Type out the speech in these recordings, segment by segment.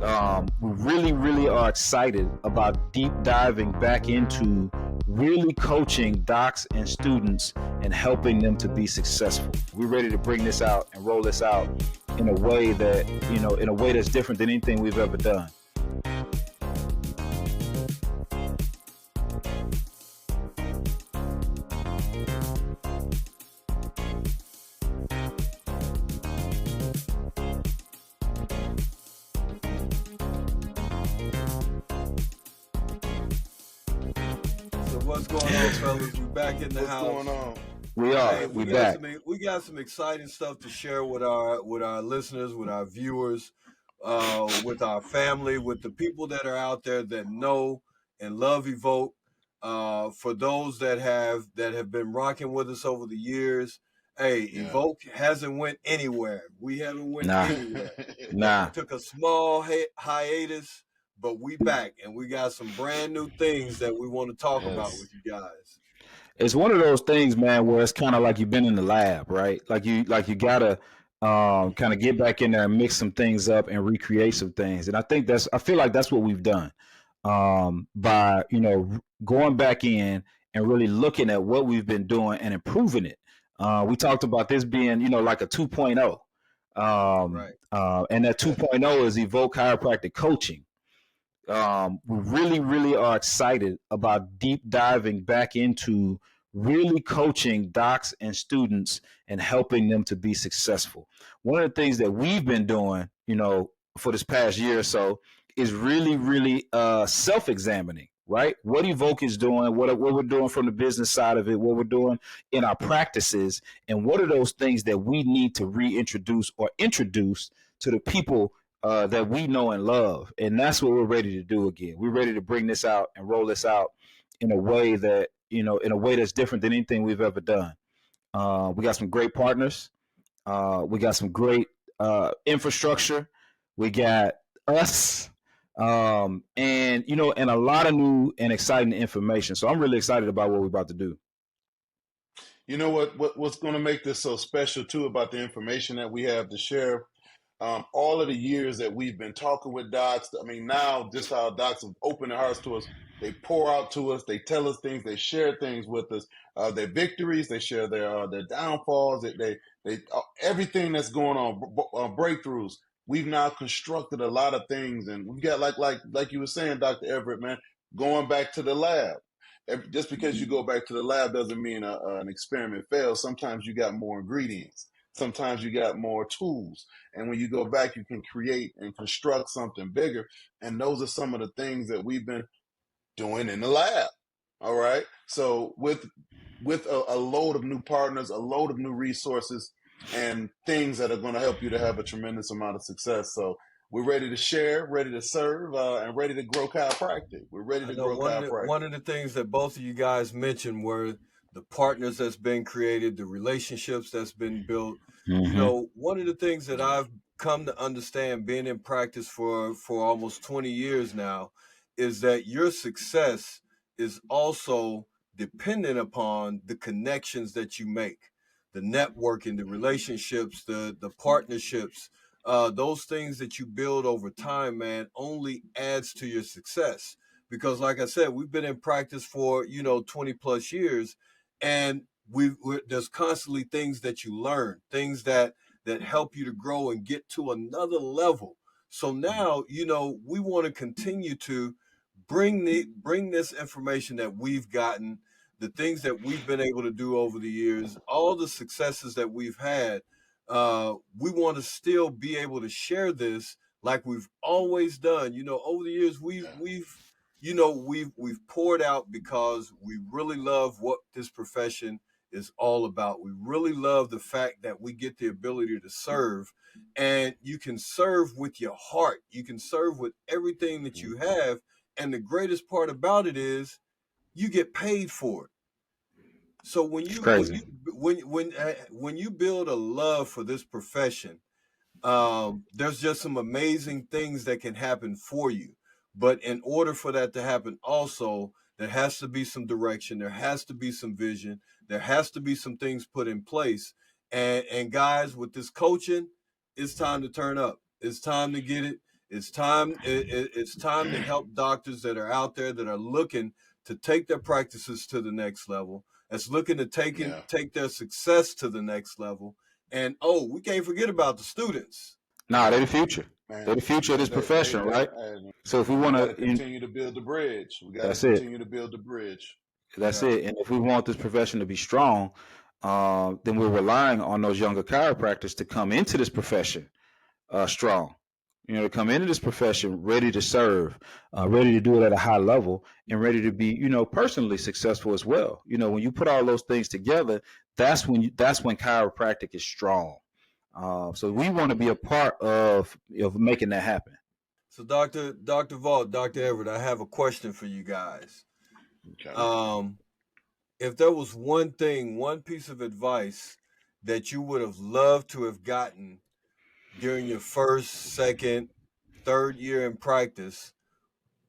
We really, really are excited about deep diving back into really coaching docs and students and helping them to be successful. We're ready to bring this out and roll this out in a way that, in a way that's different than anything we've ever done. What's going on, fellas? We're back in the house. What's going on? We are. Hey, we back. We got some exciting stuff to share with our listeners, with our viewers, with our family, with the people that are out there that know and love Evoke. For those that have been rocking with us over the years, hey, yeah. Evoke hasn't went anywhere. We haven't went anywhere. Nah. Took a small hiatus. But we back, and we got some brand new things that we want to talk about with you guys. It's one of those things, man, where it's kind of like you've been in the lab, right? Like you gotta kind of get back in there and mix some things up and recreate some things. And I feel like that's what we've done by going back in and really looking at what we've been doing and improving it. We talked about this being like a 2.0, right? And that 2.0 is Evoke Chiropractic Coaching. We really, really are excited about deep diving back into really coaching docs and students and helping them to be successful. One of the things that we've been doing, for this past year or so is really, really self-examining, right? What Evoke is doing, what we're doing from the business side of it, what we're doing in our practices, and what are those things that we need to reintroduce or introduce to the people that we know and love. And that's what we're ready to do again. We're ready to bring this out and roll this out in a way that, in a way that's different than anything we've ever done. We got some great partners. We got some great infrastructure. We got us, and a lot of new and exciting information. So I'm really excited about what we're about to do. You know what's going to make this so special too about the information that we have to share. All of the years that we've been talking with docs, I mean, now just how docs have opened their hearts to us, they pour out to us, they tell us things, they share things with us, their victories, they share their downfalls, they everything that's going on, breakthroughs. We've now constructed a lot of things, and we've got like you were saying, Dr. Everett, man, going back to the lab. Just because you go back to the lab doesn't mean an experiment fails. Sometimes you got more ingredients. Sometimes you got more tools. And when you go back, you can create and construct something bigger. And those are some of the things that we've been doing in the lab. All right. So with a load of new partners, a load of new resources, and things that are going to help you to have a tremendous amount of success. So we're ready to share, ready to serve, and ready to grow chiropractic. We're ready to grow chiropractic. One of the things that both of you guys mentioned were the partners that's been created, the relationships that's been built. Mm-hmm. One of the things that I've come to understand being in practice for almost 20 years now is that your success is also dependent upon the connections that you make, the networking, the relationships, the partnerships, those things that you build over time, man, only adds to your success. Because like I said, we've been in practice for, 20 plus years, and there's constantly things that you learn, things that help you to grow and get to another level. So now, we want to continue to bring this information that we've gotten, the things that we've been able to do over the years, all the successes that we've had. We want to still be able to share this like we've always done. Over the years, we've poured out because we really love what this profession is all about. We really love the fact that we get the ability to serve, and you can serve with your heart. You can serve with everything that you have. And the greatest part about it is you get paid for it. So when you build a love for this profession, there's just some amazing things that can happen for you. But in order for that to happen, also, there has to be some direction. There has to be some vision. There has to be some things put in place. And guys, with this coaching, it's time to turn up. It's time to get it. It's time. It's time to help doctors that are out there that are looking to take their practices to the next level. That's looking to take their success to the next level. And we can't forget about the students. Nah, they're the future. Man, They're the future of this profession, right? So if we we want got to to, continue to build the bridge. We got to that's it. continue to build the bridge. That's Yeah. it. And if we want this profession to be strong, then we're relying on those younger chiropractors to come into this profession strong. To come into this profession ready to serve, ready to do it at a high level, and ready to be, personally successful as well. When you put all those things together, that's when chiropractic is strong. So we want to be a part of making that happen. So Dr. Vaught, Dr. Everett, I have a question for you guys. Okay. If there was one piece of advice that you would have loved to have gotten during your first, second, third year in practice,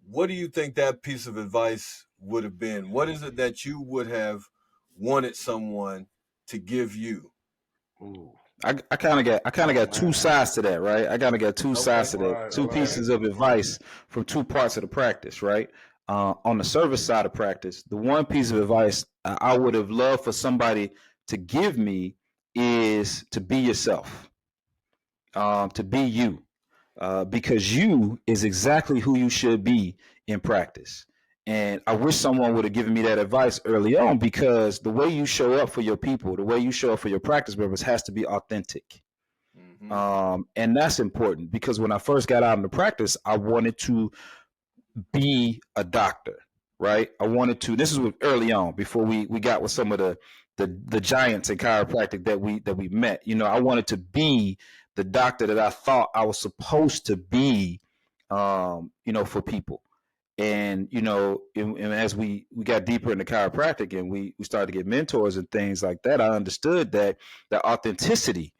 what do you think that piece of advice would have been? What is it that you would have wanted someone to give you? Ooh. I kind of got two sides to that, right? I kind of got two sides to that, Right, two pieces of advice from two parts of the practice, right? On the service side of practice, the one piece of advice I would have loved for somebody to give me is to be yourself, to be you, because you is exactly who you should be in practice. And I wish someone would have given me that advice early on, because the way you show up for your people, the way you show up for your practice members has to be authentic. And that's important, because when I first got out into practice, I wanted to be a doctor, right? I wanted to. This is early on, before we got with some of the giants in chiropractic that we met. I wanted to be the doctor that I thought I was supposed to be, for people. And and as we got deeper into chiropractic, and we started to get mentors and things like that, I understood that the authenticity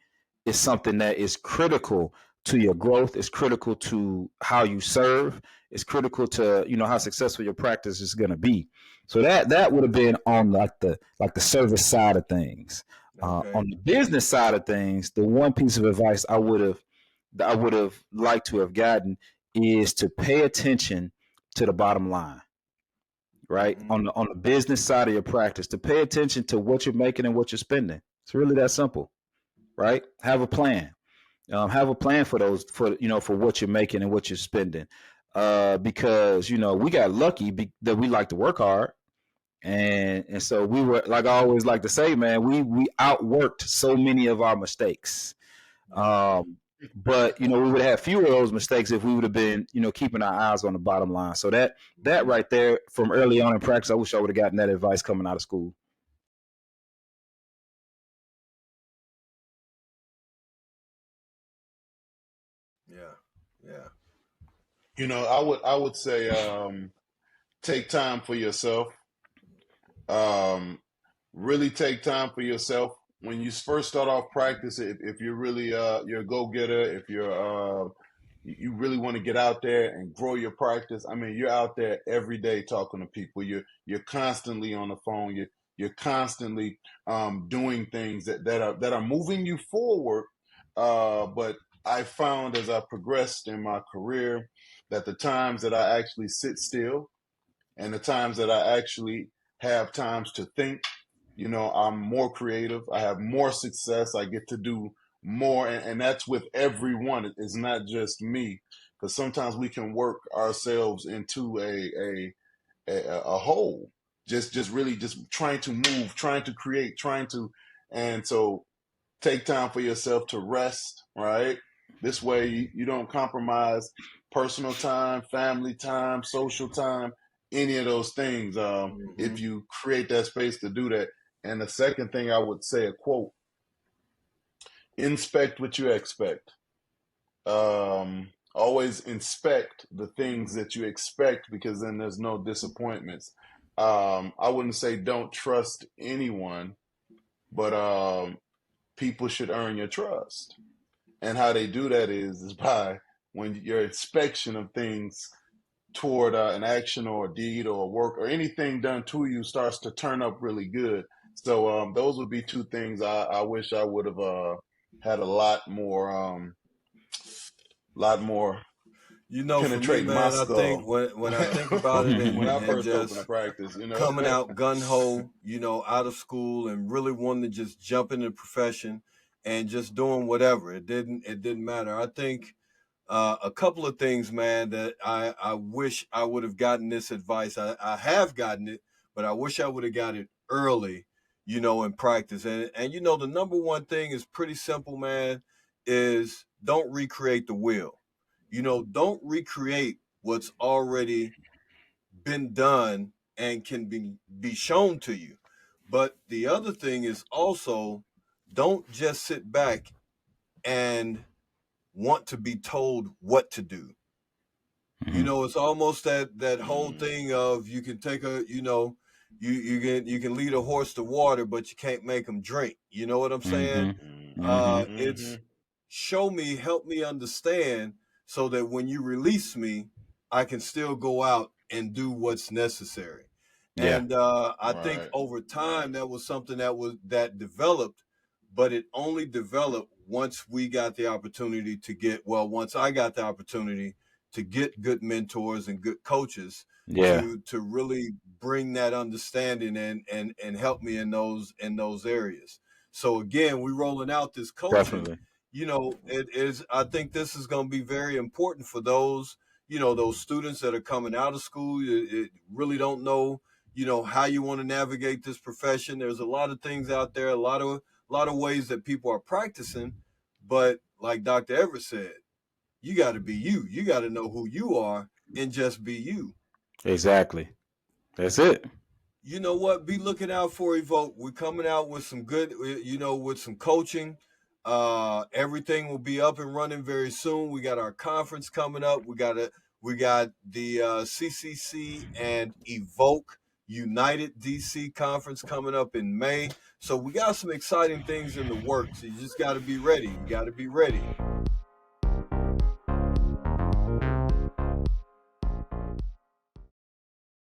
is something that is critical to your growth. It's critical to how you serve. It's critical to how successful your practice is going to be. So that would have been on the service side of things. Okay. On the business side of things, the one piece of advice I would have liked to have gotten is to pay attention to the bottom line, right? On the business side of your practice, to pay attention to what you're making and what you're spending. It's really that simple, right? Have a plan. Have a plan for what you're making and what you're spending, because we got lucky that we like to work hard, and so we were, like I always like to say, man, we outworked so many of our mistakes. But we would have fewer of those mistakes if we would have been keeping our eyes on the bottom line. So that right there, from early on in practice, I wish I would have gotten that advice coming out of school. Yeah. I would say take time for yourself. Really take time for yourself. When you first start off practice, if you're really you're a go-getter, if you really want to get out there and grow your practice, I mean, you're out there every day talking to people. You're constantly on the phone. You're constantly doing things that are moving you forward. But I found, as I progressed in my career, that the times that I actually sit still and the times that I actually have times to think, I'm more creative. I have more success. I get to do more. And that's with everyone. It's not just me. Because sometimes we can work ourselves into a hole. Just really just trying to move, trying to create, and so take time for yourself to rest, right? This way you don't compromise personal time, family time, social time, any of those things. If you create that space to do that. And the second thing I would say, a quote: inspect what you expect. Always inspect the things that you expect, because then there's no disappointments. I wouldn't say don't trust anyone, but people should earn your trust. And how they do that is by when your inspection of things toward an action or a deed or a work or anything done to you starts to turn up really good. So those would be two things I wish I would have had a lot more You know, for me, penetrating my man, I think skull when I think about it when I and first opened a just practice. You know. coming out gun ho, you know, out of school and really wanting to just jump into the profession and just doing whatever. It didn't matter. I think a couple of things, man, that I wish I would have gotten this advice. I have gotten it, but I wish I would have got it early, you know, in practice. And you know, the number one thing is pretty simple, man, is don't recreate the wheel. You know, don't recreate what's already been done and can be shown to you. But the other thing is also don't just sit back and want to be told what to do. You Mhm. know, it's almost that whole thing of you can take a, you know, you can lead a horse to water, but you can't make him drink. You know what I'm saying? Mhm. Mhm. It's show me, help me understand so that when you release me, I can still go out and do what's necessary. Yeah. And I think Right. over time that was something that developed, but it only developed once we got the opportunity to get, well, once I got the opportunity to get good mentors and good coaches Yeah. to really bring that understanding and help me in those areas. So again, we rolling out this coaching. Definitely. You know, it is. I think this is going to be very important for those, you know, those students that are coming out of school. It really don't know, you know, how you want to navigate this profession. There's a lot of things out there, a lot of ways that people are practicing, but like Dr. Everett said, you got to be you. You got to know who you are and just be you. Exactly. That's it. You know what? Be looking out for Evoke. We're coming out with some good, you know, with some coaching. Everything will be up and running very soon. We got our conference coming up. We got the CCC and Evoke United DC conference coming up in May. So we got some exciting things in the works. You just got to be ready. You got to be ready.